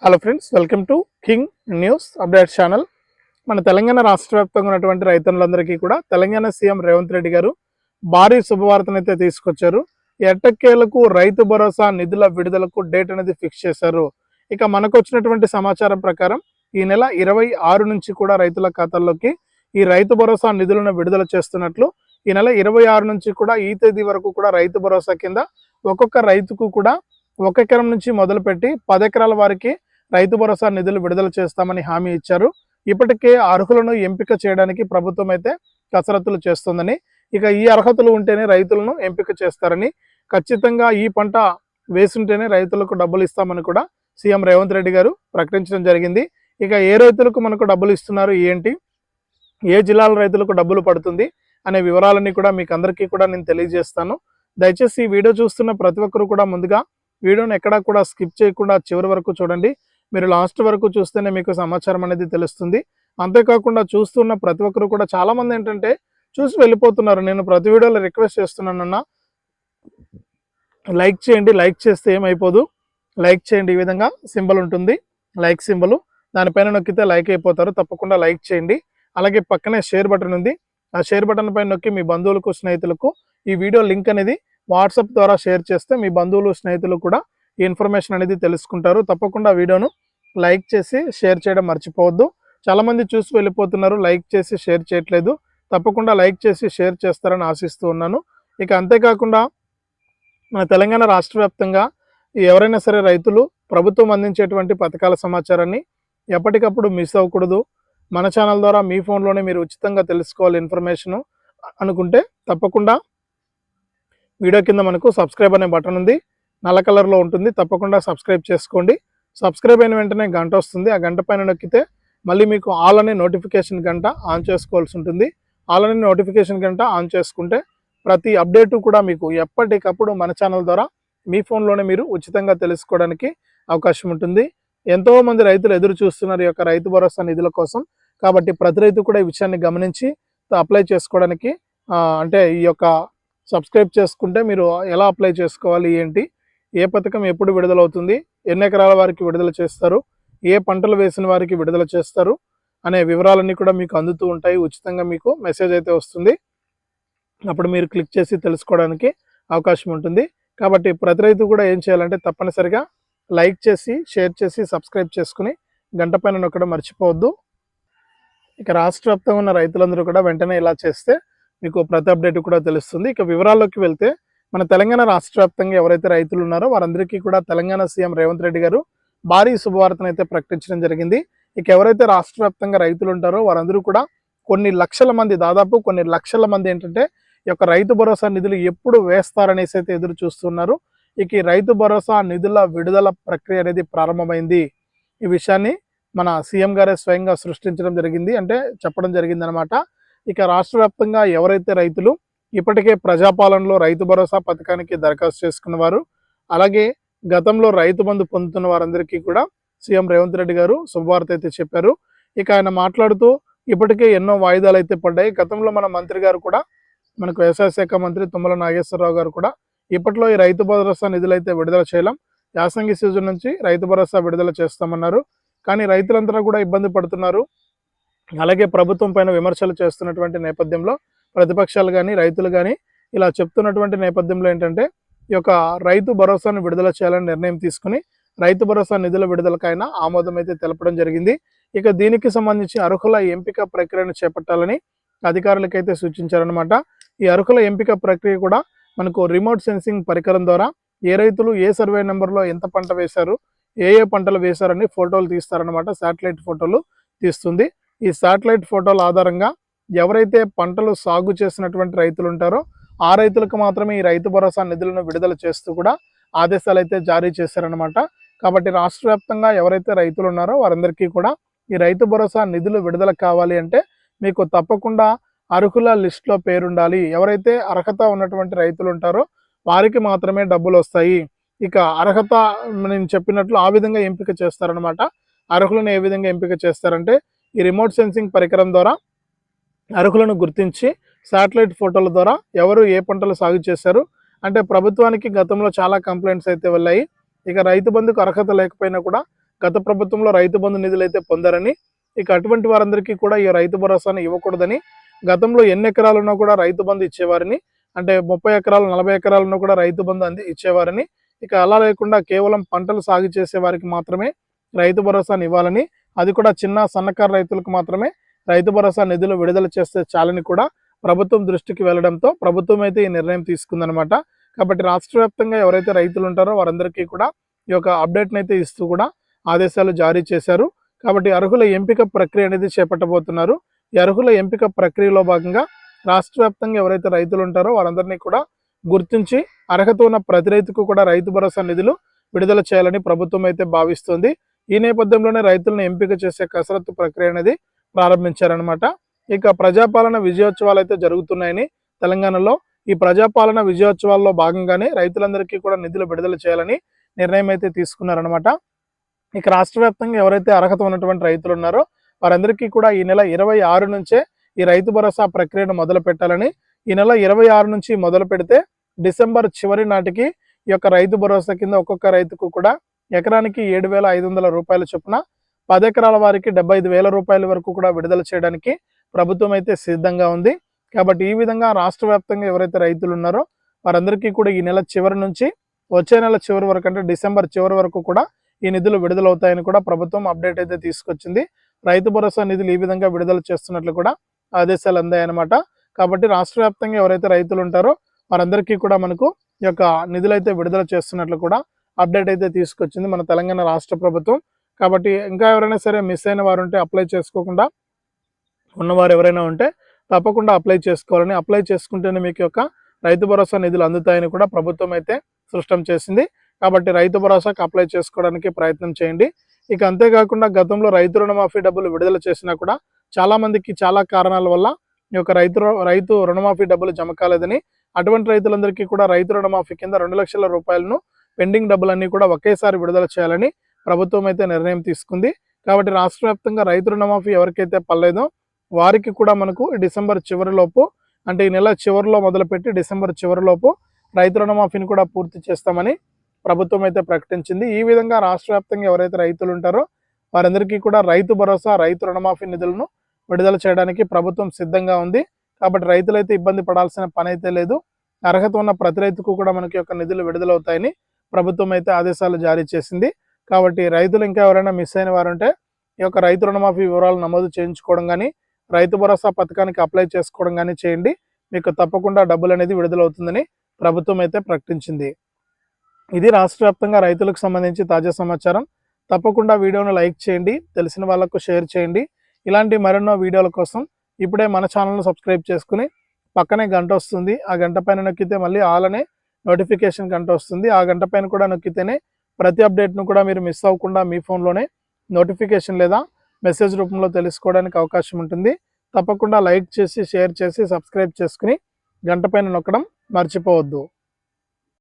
Hello friends, welcome to king news update channel. మన తెలంగాణ రాష్ట్ర వ్యాప్తంగా ఉన్నటువంటి రైతులందరికీ కూడా తెలంగాణ సీఎం రేవంత్ రెడ్డి గారు భారీ శుభవార్తనైతే తీసుకొచ్చారు. ఎట్టకేలకు రైతు భరోసా నిధుల విడుదలకు డేట్ అనేది ఫిక్స్ చేశారు. ఇక మనకు వచ్చినటువంటి సమాచారం ప్రకారం ఈ నెల 26 నుంచి కూడా రైతుల ఖాతాల్లోకి ఈ రైతు భరోసా నిధులను విడుదల చేస్తున్నట్లు, ఈ నెల 26 నుంచి కూడా ఈ తేదీ వరకు కూడా రైతు భరోసా కింద ఒక్కొక్క రైతుకు కూడా 1 ఎకరం నుంచి మొదలుపెట్టి 10 ఎకరాల వారికి రైతు భరోసా నిధులు విడుదల చేస్తామని హామీ ఇచ్చారు. ఇప్పటికే అర్హులను ఎంపిక చేయడానికి ప్రభుత్వం అయితే కసరత్తులు చేస్తుందని, ఇక ఈ అర్హతలు ఉంటేనే రైతులను ఎంపిక చేస్తారని, ఖచ్చితంగా ఈ పంట వేసుంటేనే రైతులకు డబ్బులు ఇస్తామని కూడా సీఎం రేవంత్ రెడ్డి గారు ప్రకటించడం జరిగింది. ఇక ఏ రైతులకు మనకు డబ్బులు ఇస్తున్నారు ఏంటి, ఏ జిల్లాల రైతులకు డబ్బులు పడుతుంది అనే వివరాలన్నీ కూడా మీకు అందరికీ కూడా నేను తెలియజేస్తాను. దయచేసి ఈ వీడియో చూస్తున్న ప్రతి ఒక్కరు కూడా ముందుగా వీడియోని ఎక్కడా కూడా స్కిప్ చేయకుండా చివరి వరకు చూడండి. మీరు లాస్ట్ వరకు చూస్తేనే మీకు సమాచారం అనేది తెలుస్తుంది. అంతేకాకుండా చూస్తున్న ప్రతి ఒక్కరు కూడా చాలామంది ఏంటంటే చూసి వెళ్ళిపోతున్నారు. నేను ప్రతి వీడియోలో రిక్వెస్ట్ చేస్తున్నానన్నా, లైక్ చేయండి. లైక్ చేస్తే ఏమైపోదు, లైక్ చేయండి. ఈ విధంగా సింబల్ ఉంటుంది, లైక్ సింబల్, దానిపైన నొక్కితే లైక్ అయిపోతారు. తప్పకుండా లైక్ చేయండి. అలాగే పక్కనే షేర్ బటన్ ఉంది, ఆ షేర్ బటన్ పైన నొక్కి మీ బంధువులకు, స్నేహితులకు ఈ వీడియో లింక్ అనేది వాట్సాప్ ద్వారా షేర్ చేస్తే మీ బంధువులు, స్నేహితులు కూడా ఈ ఇన్ఫర్మేషన్ అనేది తెలుసుకుంటారు. తప్పకుండా వీడియోను లైక్ చేసి షేర్ చేయడం మర్చిపోవద్దు. చాలామంది చూసి వెళ్ళిపోతున్నారు, లైక్ చేసి షేర్ చేయట్లేదు. తప్పకుండా లైక్ చేసి షేర్ చేస్తారని ఆశిస్తూ ఉన్నాను. ఇక అంతేకాకుండా మన తెలంగాణ రాష్ట్ర వ్యాప్తంగా ఎవరైనా సరే రైతులు ప్రభుత్వం అందించేటువంటి పథకాల సమాచారాన్ని ఎప్పటికప్పుడు మిస్ అవ్వకూడదు, మన ఛానల్ ద్వారా మీ ఫోన్లోనే మీరు ఉచితంగా తెలుసుకోవాలి ఇన్ఫర్మేషను అనుకుంటే తప్పకుండా వీడియో కింద మనకు సబ్స్క్రైబ్ అనే బటన్ ఉంది, నల్ల కలర్లో ఉంటుంది. తప్పకుండా సబ్స్క్రైబ్ చేసుకోండి. సబ్స్క్రైబ్ అయిన వెంటనే గంట వస్తుంది, ఆ గంట పైన నొక్కితే మళ్ళీ మీకు ఆల్ అనే నోటిఫికేషన్ గంట ఆన్ చేసుకోవాల్సి ఉంటుంది. ఆల్ అనే నోటిఫికేషన్ గంట ఆన్ చేసుకుంటే ప్రతి అప్డేటు కూడా మీకు ఎప్పటికప్పుడు మన ఛానల్ ద్వారా మీ ఫోన్లోనే మీరు ఉచితంగా తెలుసుకోవడానికి అవకాశం ఉంటుంది. ఎంతోమంది రైతులు ఎదురు చూస్తున్నారు ఈ యొక్క రైతు భరోసా నిధుల కోసం. కాబట్టి ప్రతి రైతు కూడా ఈ విషయాన్ని గమనించి అప్లై చేసుకోవడానికి అంటే ఈ యొక్క సబ్స్క్రైబ్ చేసుకుంటే మీరు ఎలా అప్లై చేసుకోవాలి, ఏంటి, ఏ పథకం ఎప్పుడు విడుదలవుతుంది, ఎన్ని ఎకరాల వారికి విడుదల చేస్తారు, ఏ పంటలు వేసిన వారికి విడుదల చేస్తారు అనే వివరాలన్నీ కూడా మీకు అందుతూ ఉంటాయి. ఉచితంగా మీకు మెసేజ్ అయితే వస్తుంది. అప్పుడు మీరు క్లిక్ చేసి తెలుసుకోవడానికి అవకాశం ఉంటుంది. కాబట్టి ప్రతి రైతు కూడా ఏం చేయాలంటే తప్పనిసరిగా లైక్ చేసి, షేర్ చేసి, సబ్స్క్రైబ్ చేసుకుని గంట పైన నొక్కడం మర్చిపోవద్దు. ఇక రాష్ట్ర వ్యాప్తంగా ఉన్న రైతులందరూ కూడా వెంటనే ఇలా చేస్తే మీకు ప్రతి అప్డేట్ కూడా తెలుస్తుంది. ఇక వివరాల్లోకి వెళ్తే మన తెలంగాణ రాష్ట్ర వ్యాప్తంగా ఎవరైతే రైతులు ఉన్నారో వారందరికీ కూడా తెలంగాణ సీఎం రేవంత్ రెడ్డి గారు భారీ శుభవార్తను అయితే ప్రకటించడం జరిగింది. ఇక ఎవరైతే రాష్ట్ర వ్యాప్తంగా రైతులు ఉంటారో వారందరూ కూడా కొన్ని లక్షల మంది, దాదాపు కొన్ని లక్షల మంది ఏంటంటే ఈ యొక్క రైతు భరోసా నిధులు ఎప్పుడు వేస్తారనేసి అయితే ఎదురు చూస్తున్నారు. ఇక ఈ రైతు భరోసా నిధుల విడుదల ప్రక్రియ అనేది ప్రారంభమైంది. ఈ విషయాన్ని మన సీఎం గారే స్వయంగా సృష్టించడం జరిగింది, అంటే చెప్పడం జరిగింది అనమాట. ఇక రాష్ట్ర వ్యాప్తంగా ఎవరైతే రైతులు ఇప్పటికే ప్రజాపాలనలో రైతు భరోసా పథకానికి దరఖాస్తు చేసుకున్నవారు, అలాగే గతంలో రైతు బంధు పొందుతున్న వారందరికీ కూడా సీఎం రేవంత్ రెడ్డి గారు శుభవార్త అయితే చెప్పారు. ఇక ఆయన మాట్లాడుతూ ఇప్పటికే ఎన్నో వాయిదాలు అయితే పడ్డాయి. గతంలో మన మంత్రి గారు కూడా, మనకు వ్యవసాయ శాఖ మంత్రి తుమ్మల నాగేశ్వరరావు గారు కూడా ఇప్పట్లో ఈ రైతు భరోసా నిధులు అయితే విడుదల చేయలేం, యాసంగి సీజన్ నుంచి రైతు భరోసా విడుదల చేస్తామన్నారు. కానీ రైతులంతా కూడా ఇబ్బంది పడుతున్నారు. అలాగే ప్రభుత్వం పైన విమర్శలు చేస్తున్నటువంటి నేపథ్యంలో ప్రతిపక్షాలు కానీ, రైతులు కానీ ఇలా చెప్తున్నటువంటి నేపథ్యంలో ఏంటంటే ఈ యొక్క రైతు భరోసాను విడుదల చేయాలని నిర్ణయం తీసుకుని రైతు భరోసా నిధుల విడుదలకైనా ఆమోదం అయితే తెలపడం జరిగింది. ఇక దీనికి సంబంధించి అర్హుల ఎంపిక ప్రక్రియను చేపట్టాలని అధికారులకైతే సూచించారనమాట. ఈ అర్హుల ఎంపిక ప్రక్రియ కూడా మనకు రిమోట్ సెన్సింగ్ పరికరం ద్వారా ఏ రైతులు ఏ సర్వే నెంబర్లో ఎంత పంట వేశారు, ఏ ఏ పంటలు వేశారని ఫోటోలు తీస్తారనమాట. శాటిలైట్ ఫోటోలు తీస్తుంది. ఈ శాటిలైట్ ఫోటోల ఆధారంగా ఎవరైతే పంటలు సాగు చేసినటువంటి రైతులు ఉంటారో ఆ రైతులకు మాత్రమే ఈ రైతు భరోసా నిధులను విడుదల చేస్తూ కూడా ఆదేశాలు అయితే జారీ చేశారనమాట. కాబట్టి రాష్ట్ర వ్యాప్తంగా ఎవరైతే రైతులు ఉన్నారో వారందరికీ కూడా ఈ రైతు భరోసా నిధులు విడుదల కావాలి అంటే మీకు తప్పకుండా అర్హుల లిస్టులో పేరుండాలి. ఎవరైతే అర్హత ఉన్నటువంటి రైతులు ఉంటారో వారికి మాత్రమే డబ్బులు వస్తాయి. ఇక అర్హత నేను చెప్పినట్లు ఆ విధంగా ఎంపిక చేస్తారనమాట. అర్హులను ఏ విధంగా ఎంపిక చేస్తారంటే ఈ రిమోట్ సెన్సింగ్ పరికరం ద్వారా అర్హులను గుర్తించి శాటిలైట్ ఫోటోల ద్వారా ఎవరు ఏ పంటలు సాగు చేశారు అంటే ప్రభుత్వానికి గతంలో చాలా కంప్లైంట్స్ అయితే వెళ్ళాయి. ఇక రైతు బంధుకు అర్హత లేకపోయినా కూడా గత ప్రభుత్వంలో రైతు బంధు నిధులు అయితే పొందారని, ఇక అటువంటి వారందరికీ కూడా ఈ రైతు భరోసాను ఇవ్వకూడదని, గతంలో ఎన్ని ఎకరాలున్నా కూడా రైతు బంధు ఇచ్చేవారని, అంటే 30 ఎకరాలు 40 ఎకరాలున్నా కూడా రైతు బంధు ఇచ్చేవారని, ఇక అలా లేకుండా కేవలం పంటలు సాగు చేసే వారికి మాత్రమే రైతు భరోసాను ఇవ్వాలని, అది కూడా చిన్న సన్నకారు రైతులకు మాత్రమే రైతు భరోసా నిధులు విడుదల చేస్తే చాలని కూడా ప్రభుత్వం దృష్టికి వెళ్లడంతో ప్రభుత్వం అయితే ఈ నిర్ణయం తీసుకుందనమాట. కాబట్టి రాష్ట్ర వ్యాప్తంగా ఎవరైతే రైతులు ఉంటారో వారందరికీ కూడా ఈ యొక్క అప్డేట్ని అయితే ఇస్తూ కూడా ఆదేశాలు జారీ చేశారు. కాబట్టి అర్హుల ఎంపిక ప్రక్రియ అనేది చేపట్టబోతున్నారు. ఈ అర్హుల ఎంపిక ప్రక్రియలో భాగంగా రాష్ట్ర వ్యాప్తంగా ఎవరైతే రైతులు ఉంటారో వారందరినీ కూడా గుర్తించి అర్హత ఉన్న ప్రతి రైతుకు కూడా రైతు భరోసా నిధులు విడుదల చేయాలని ప్రభుత్వం అయితే భావిస్తుంది. ఈ నేపథ్యంలోనే రైతులను ఎంపిక చేసే కసరత్తు ప్రక్రియ అనేది ప్రారంభించారనమాట. ఇక ప్రజాపాలన విజయోత్సవాలు అయితే జరుగుతున్నాయని తెలంగాణలో, ఈ ప్రజాపాలన విజయోత్సవాల్లో భాగంగానే రైతులందరికీ కూడా నిధులు విడుదల చేయాలని నిర్ణయం అయితే తీసుకున్నారనమాట. ఇక రాష్ట్ర వ్యాప్తంగా ఎవరైతే అర్హత ఉన్నటువంటి రైతులు ఉన్నారో వారందరికీ కూడా ఈ నెల 26 నుంచే ఈ రైతు భరోసా ప్రక్రియను మొదలు పెట్టాలని, ఈ నెల 26 నుంచి మొదలు పెడితే డిసెంబర్ చివరి నాటికి ఈ యొక్క రైతు భరోసా కింద ఒక్కొక్క రైతుకు కూడా ఎకరానికి 7,500 రూపాయల చొప్పున 10 ఎకరాల వారికి 75,000 రూపాయల వరకు కూడా విడుదల చేయడానికి ప్రభుత్వం అయితే సిద్ధంగా ఉంది. కాబట్టి ఈ విధంగా రాష్ట్ర వ్యాప్తంగా ఎవరైతే రైతులు ఉన్నారో వారందరికీ కూడా ఈ నెల చివరి నుంచి వచ్చే నెల చివరి వరకు, అంటే డిసెంబర్ చివరి వరకు కూడా ఈ నిధులు విడుదలవుతాయని కూడా ప్రభుత్వం అప్డేట్ అయితే తీసుకొచ్చింది. రైతు భరోసా నిధులు ఈ విధంగా విడుదల చేస్తున్నట్లు కూడా ఆదేశాలు అందాయన్నమాట. కాబట్టి రాష్ట్ర వ్యాప్తంగా ఎవరైతే రైతులు ఉంటారో వారందరికీ కూడా మనకు ఈ యొక్క నిధులు అయితే విడుదల చేస్తున్నట్లు కూడా అప్డేట్ అయితే తీసుకొచ్చింది మన తెలంగాణ రాష్ట్ర ప్రభుత్వం. కాబట్టి ఇంకా ఎవరైనా సరే మిస్ అయిన వారు ఉంటే, అప్లై చేసుకోకుండా ఉన్నవారు ఎవరైనా ఉంటే తప్పకుండా అప్లై చేసుకోవాలని, అప్లై చేసుకుంటేనే మీకు యొక్క రైతు భరోసా నిధులు అందుతాయని కూడా ప్రభుత్వం అయితే స్పష్టం చేసింది. కాబట్టి రైతు భరోసాకు అప్లై చేసుకోవడానికి ప్రయత్నం చేయండి. ఇక అంతేకాకుండా గతంలో రైతు రుణమాఫీ డబ్బులు విడుదల చేసినా కూడా చాలా మందికి చాలా కారణాల వల్ల ఈ యొక్క రైతు రుణమాఫీ డబ్బులు జమ కాలేదని, అటువంటి రైతులందరికీ కూడా రైతు రుణమాఫీ కింద 2 లక్షల రూపాయలను పెండింగ్ డబ్బులన్నీ కూడా ఒకేసారి విడుదల చేయాలని ప్రభుత్వం అయితే నిర్ణయం తీసుకుంది. కాబట్టి రాష్ట్ర వ్యాప్తంగా రైతు రుణమాఫీ ఎవరికైతే పర్లేదో వారికి కూడా మనకు డిసెంబర్ చివరిలోపు, అంటే ఈ నెల చివరిలో మొదలుపెట్టి డిసెంబర్ చివరిలోపు రైతు రుణమాఫీని కూడా పూర్తి చేస్తామని ప్రభుత్వం అయితే ప్రకటించింది. ఈ విధంగా రాష్ట్ర వ్యాప్తంగా ఎవరైతే రైతులు ఉంటారో వారందరికీ కూడా రైతు భరోసా, రైతు రుణమాఫీ నిధులను విడుదల చేయడానికి ప్రభుత్వం సిద్ధంగా ఉంది. కాబట్టి రైతులైతే ఇబ్బంది పడాల్సిన పని అయితే లేదు. అర్హత ఉన్న ప్రతి రైతుకు కూడా మనకి యొక్క నిధులు విడుదలవుతాయని ప్రభుత్వం అయితే ఆదేశాలు జారీ చేసింది. కాబట్టి రైతులు ఇంకా ఎవరైనా మిస్ అయిన వారు ఉంటే ఈ యొక్క రైతు రుణమాఫీ వివరాలు నమోదు చేయించుకోవడం కానీ, రైతు భరోసా పథకానికి అప్లై చేసుకోవడం కానీ చేయండి. మీకు తప్పకుండా డబ్బులు అనేది విడుదలవుతుందని ప్రభుత్వం అయితే ప్రకటించింది. ఇది రాష్ట్ర వ్యాప్తంగా రైతులకు సంబంధించి తాజా సమాచారం. తప్పకుండా వీడియోను లైక్ చేయండి, తెలిసిన వాళ్ళకు షేర్ చేయండి. ఇలాంటి మరెన్నో వీడియోల కోసం ఇప్పుడే మన ఛానల్ను సబ్స్క్రైబ్ చేసుకుని పక్కనే గంట వస్తుంది, ఆ గంట పైన నొక్కితే మళ్ళీ ఆల్ అనే నోటిఫికేషన్ గంట వస్తుంది. ఆ గంట పైన కూడా నొక్కితేనే ప్రతి అప్డేట్ను కూడా మీరు మిస్ అవ్వకుండా మీ ఫోన్లోనే నోటిఫికేషన్ లేదా మెసేజ్ రూపంలో తెలుసుకోవడానికి అవకాశం ఉంటుంది. తప్పకుండా లైక్ చేసి, షేర్ చేసి, సబ్స్క్రైబ్ చేసుకుని గంట పైన నొక్కడం మర్చిపోవద్దు.